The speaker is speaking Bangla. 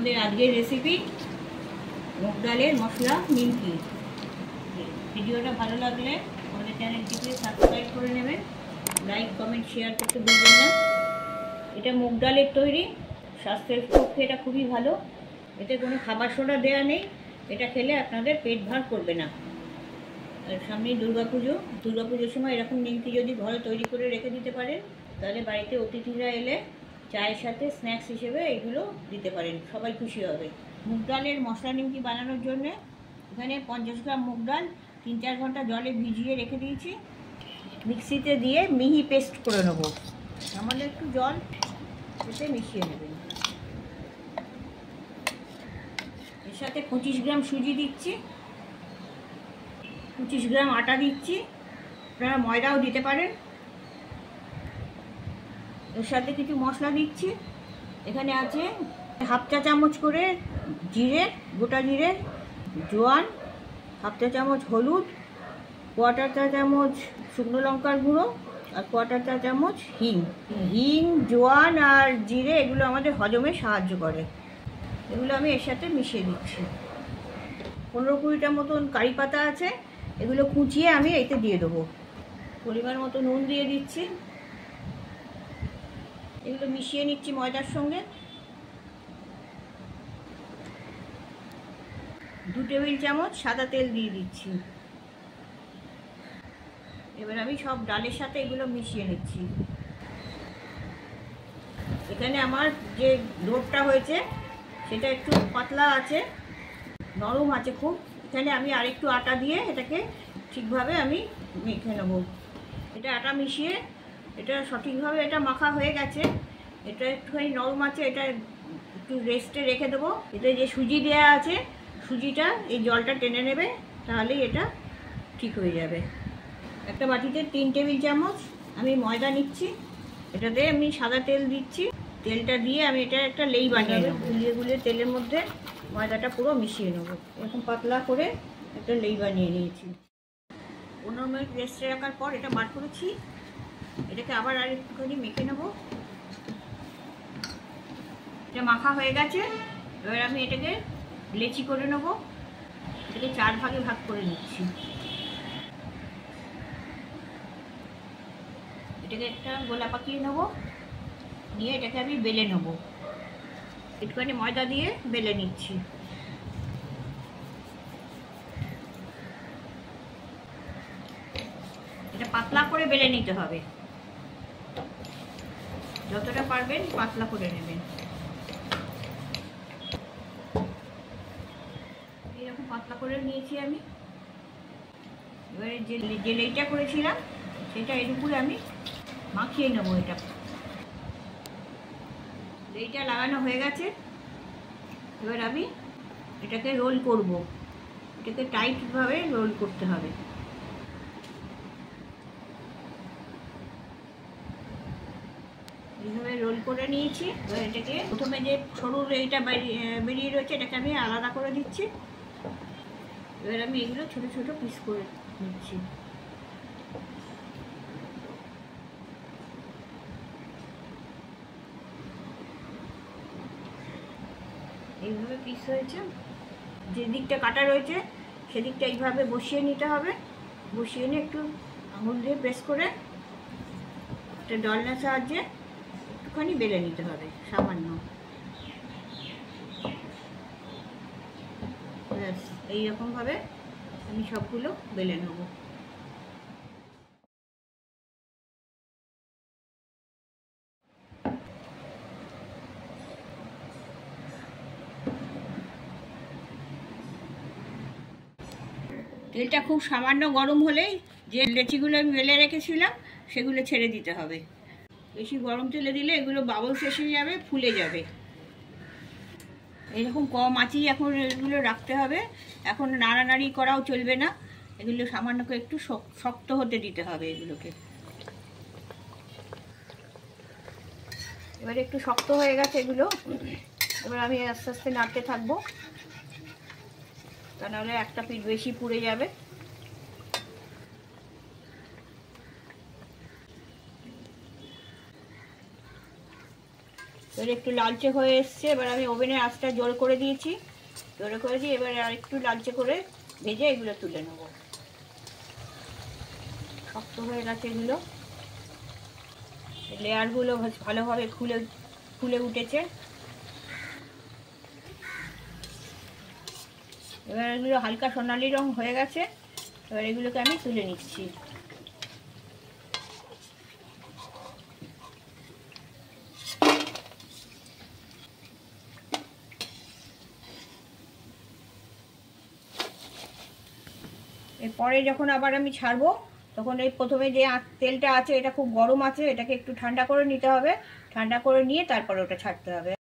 আমাদের আজকের রেসিপি মুগ ডালের মশলা নিমকি। ভিডিওটা ভালো লাগলে আমাদের চ্যানেলটিকে সাবস্ক্রাইব করে নেবেন, লাইক কমেন্ট শেয়ার করতে ভুলবেন না। এটা মুগ ডালের তৈরি, স্বাস্থ্যের পক্ষে এটা খুবই ভালো। এতে কোনো খাবার সোডা দেওয়া নেই। এটা খেলে আপনাদের পেট ভার করবে না। আর সামনেই দুর্গাপুজোর সময় এরকম নিমকি যদি ঘরে তৈরি করে রেখে দিতে পারেন, তাহলে বাড়িতে অতিথিরা এলে চায়ের সাথে স্ন্যাক্স হিসেবে এগুলো দিতে পারেন, সবাই খুশি হবে। মুগ ডালের মশলা নিমকি বানানোর জন্য এখানে 50 গ্রাম মুগ ডাল 3-4 ঘন্টা জলে ভিজিয়ে রেখে দিয়েছি। মিক্সিতে দিয়ে মিহি পেস্ট করে নেব। সামান্য একটু জল এতে মিশিয়ে নেবেন। এর সাথে 25 গ্রাম সুজি দিচ্ছি, 25 গ্রাম আটা দিচ্ছি। আপনারা ময়দাও দিতে পারেন। এর সাথে কিছু মশলা দিচ্ছি। এখানে আছে হাফ চা চামচ করে জিরে, গোটা জিরে, জোয়ান, হাফ চা চামচ হলুদ, কোয়ার্টার চা চামচ শুকনো লঙ্কার গুঁড়ো আর কোয়ার্টার চা চামচ হিং, জোয়ান আর জিরে এগুলো আমাদের হজমে সাহায্য করে। এগুলো আমি এর সাথে মিশিয়ে দিচ্ছি। 15-20টা মতন কারি পাতা আছে, এগুলো কুচিয়ে আমি এতে দিয়ে দেবো। পরিমাণ মতো নুন দিয়ে দিচ্ছি। এগুলো মিশিয়ে নিচ্ছি ময়দার সঙ্গে। 2 টেবিল চামচ সাদা তেল দিয়ে দিচ্ছি। এবার আমি সব ডালের সাথে এগুলো মিশিয়ে নিচ্ছি। এখানে আমার যে ডোটা হয়েছে সেটা একটু পাতলা আছে, নরম আছে খুব। এখানে আমি আরেকটু আটা দিয়ে এটাকে ঠিকভাবে আমি মেখে নেব। এটা আটা মিশিয়ে এটা সঠিকভাবে এটা মাখা হয়ে গেছে। এটা একটুখানি নরম আছে, এটা একটু রেস্টে রেখে দেবো। এতে যে সুজি দেওয়া আছে, সুজিটা এই জলটা টেনে নেবে, তাহলেই এটা ঠিক হয়ে যাবে। একটা বাটিতে 3 টেবিল চামচ আমি ময়দা নিচ্ছি। এটাতে আমি সাদা তেল দিচ্ছি। তেলটা দিয়ে আমি এটা একটা লেই বানিয়ে নেব। গুলিয়ে তেলের মধ্যে ময়দাটা পুরো মিশিয়ে নেব। এরকম পাতলা করে একটা লেই বানিয়ে নিয়েছি। 15 মিনিট রেস্টে রাখার পর এটা বার করেছি। এটাকে আবার আর একটুখানি মেখে নেব। এটা মাখা হয়ে গেছে। এবার আমি এটাকে লেচি করে নেব। এটাকে 4 ভাগে ভাগ করে নিচ্ছি। এটাকে একটা গোলা পাকিয়ে নেব, নিয়ে এটাকে আমি বেলে নেব। একটুখানি ময়দা দিয়ে বেলে নিচ্ছি। এটা পাতলা করে বেলে নিতে হবে, যতটা পারবেন পাতলা করে নেবেন। এরকম পাতলা করে নিয়েছি আমি। এবারে যে লেইটা করেছিলাম সেটা এর উপরে আমি মাখিয়ে নেবো। এটা লেইটা লাগানো হয়ে গেছে। এবার আমি এটাকে রোল করব। এটাকে টাইটভাবে রোল করতে হবে। এইভাবে রোল করে নিয়েছি। এবার এটাকে প্রথমে যে সরু লেইটা বেরিয়ে রয়েছে এটাকে আমি আলাদা করে দিচ্ছি। এবার আমি এগুলো ছোট ছোট পিস করে নিচ্ছি। এইভাবে পিস হয়েছে। যে দিকটা কাটা রয়েছে সেদিকটা এইভাবে বসিয়ে নিতে হবে। বসিয়ে নিয়ে একটু আঙুল দিয়ে প্রেস করে একটা ডলনার সাহায্যে একটুখানি বেলে নিতে হবে, সামান্য। ব্যাস এইরকমভাবে আমি সবগুলো বেলে নেব। তেলটা খুব সামান্য গরম হলেই যে লেচিগুলো আমি বেলে রেখেছিলাম সেগুলো ছেড়ে দিতে হবে। বেশি গরম তেলে দিলে এগুলো বাবলস এসে যাবে, ফুলে যাবে। এরকম কম আঁচেই এখন এগুলো রাখতে হবে। এখন নাড়ানাড়ি করাও চলবে না। এগুলো সামান্য করে একটু শক্ত হতে দিতে হবে এগুলোকে। এবার একটু শক্ত হয়ে গেছে এগুলো। এবার আমি আস্তে আস্তে নাড়তে থাকবো, তা নাহলে একটা পিঠ বেশি পুড়ে যাবে। এবার একটু লালচে হয়ে এসছে, এবার আমি ওভেনের আঁচটা জোর করে দিয়েছি, জোরে করে দিয়ে এবার আর একটু লালচে করে ভেজে এগুলো তুলে নেব। শক্ত হয়ে গেছে এগুলো, লেয়ারগুলো ভালোভাবে ফুলে উঠেছে। এবার এগুলো হালকা সোনালি রং হয়ে গেছে, এবার এগুলোকে আমি তুলে নিচ্ছি। এরপরে যখন আবার আমি ছাড়বো, তখন এই প্রথমে যে তেলটা আছে এটা খুব গরম আছে, এটাকে একটু ঠান্ডা করে নিতে হবে, ঠান্ডা করে নিয়ে তারপরে ওটা ছাড়তে হবে।